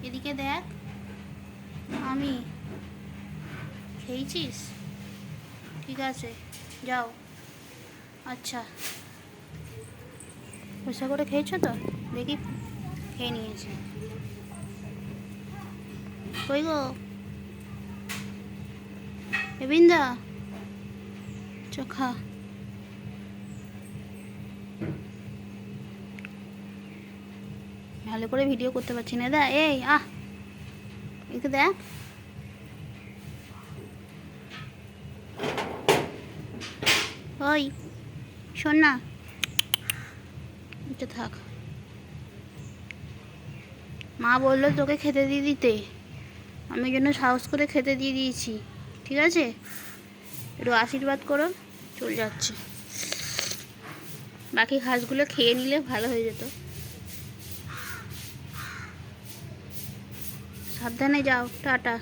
এদিকে দেখ, আমি খেয়েছিস? ঠিক আছে, যাও। আচ্ছা, পয়সা করে খেয়েছো তো? দেখি, খেয়ে নিয়েছি। কই গো এবিন্দা, চোখা ভালো করে ভিডিও করতে পারছি না। দা এই একটু দেখ। ওই শোন না, এটা থাক। মা বললো তোকে খেতে দিয়ে দিতে, আমি জন্য সাহস করে খেতে দিয়ে দিয়েছি। ঠিক আছে, একটু আশীর্বাদ করো। চলে যাচ্ছে, বাকি ঘাসগুলো খেয়ে নিলে ভালো হয়ে যেত। সাবধানে যাও, টাটা।